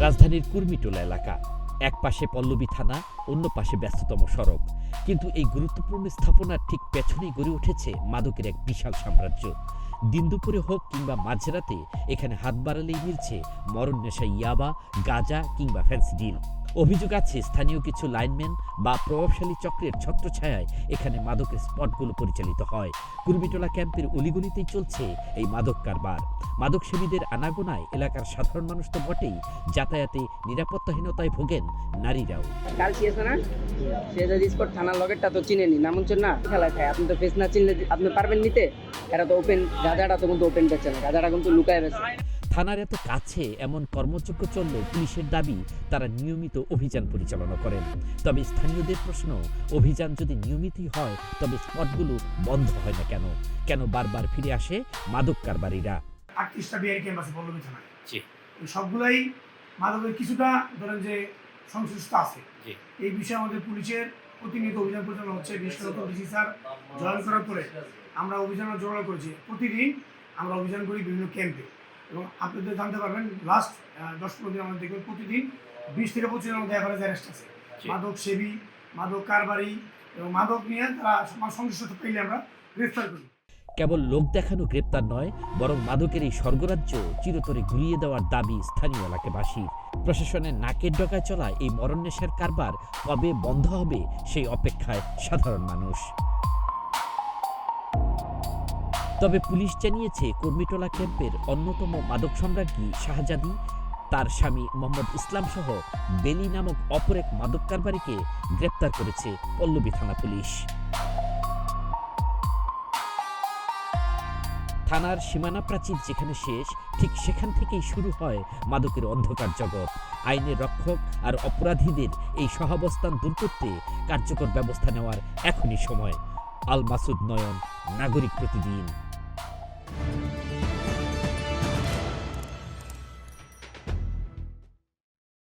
রাজধানীর কুর্মিটোলা এলাকা, এক পাশে পল্লবী থানা, অন্য পাশে ব্যস্ততম সড়ক। কিন্তু এই গুরুত্বপূর্ণ স্থাপনার ঠিক পেছনেই গড়ে উঠেছে মাদকের এক বিশাল সাম্রাজ্য। দিন দুপুরে হোক কিংবা মাঝরাতে এখানে হাত বাড়ালেই মিলছে মরণ নেশা ইয়াবা, গাঁজা কিংবা ফ্যান্সি ডিল। অভিযোগ আছে স্থানীয় কিছু লাইনম্যান বা প্রভাবশালী চক্রের ছত্রছায়ায় এখানে মাদকের স্পটগুলো পরিচালিত হয়। কুর্মিটোলা ক্যাম্পের অলিগলিতেই চলছে এই মাদক কারবার। মাদক সেবীদের আনাগোনায় এলাকার সাধারণ মানুষ তো বটেই, যাতায়াতে নিরাপত্তাহীনতায় ভোগেন নারীরাও। কাল শিয়েছে না সে যদি স্পট থানার লগেরটা তো চিনেনি, নামুনছেন না খেলা খায়, আপনি তো ফেস না চিনলে আপনি পারবেন নিতে। এরা তো ওপেন, গাঁজাটা তো কিন্তু ওপেন বেচে না, গাঁজাটা কিন্তু লুকায় বেচে। থানার এত কাছে এমন কর্মযোগ্য চললেও পুলিশের দাবি তারা নিয়মিত অভিযান পরিচালনা করেন। তবে স্থানীয়দের প্রশ্ন, অভিযান যদি নিয়মিতই হয় তবে স্পটগুলো বন্ধ হয় না কেন? কেন বারবার ফিরে আসে মাদক কারবারিরা? 38টা বিআই ক্যাম্প আছে পল্লবী থানায়। সবগুলাই মাদকের কিছুটা ধরেন যে সংশ্লিষ্ট আছে। এই বিষয়ে আমাদের পুলিশের প্রতিনিয়ত অভিযান পরিচালনা হচ্ছে। বিশেষ করে ডিসি স্যার জয়েন করার পরে আমরা অভিযান জোরালো করেছি। প্রতিদিন আমরা অভিযান করি বিভিন্ন ক্যাম্পে, এবং আপনাদের জানতে পারবেন লাস্ট 10-15 দিন আমাদের দেখবেন প্রতিদিন 20 থেকে 25 জনের মধ্যে অ্যাভারেজ অ্যারেস্ট আছে। মাদক সেবী, মাদক কারবারি এবং মাদক নিয়ে তারা সংশ্লিষ্টতা পেলে আমরা গ্রেফতার করি। কেবল লোক দেখানো গ্রেপ্তার নয়, বরং মাদকের এই স্বর্গরাজ্য চিরতরে ঘুরিয়ে দেওয়ার দাবি স্থানীয় এলাকাবাসীর। প্রশাসনের নাকের ডগায় চলা এই মরণ নেশার কারবার কবে বন্ধ হবে সেই অপেক্ষায় সাধারণ মানুষ। তবে পুলিশ জানিয়েছে কুর্মিটোলা ক্যাম্পের অন্যতম মাদক সম্রাজ্ঞী শাহজাদি, তার স্বামী মোহাম্মদ ইসলাম সহ বেলি নামক অপর এক মাদক কারবারিকে গ্রেপ্তার করেছে পল্লবী থানা পুলিশ। থানার সীমানা প্রাচীর যেখানে শেষ, ঠিক সেখান থেকেই শুরু হয় মাদকের অন্ধকার জগৎ। আইনের রক্ষক আর অপরাধীদের এই সহাবস্থান দূর করতে কার্যকর ব্যবস্থা নেওয়ার এখনই সময়। আল মাসুদ নয়ন, নাগরিক প্রতিদিন।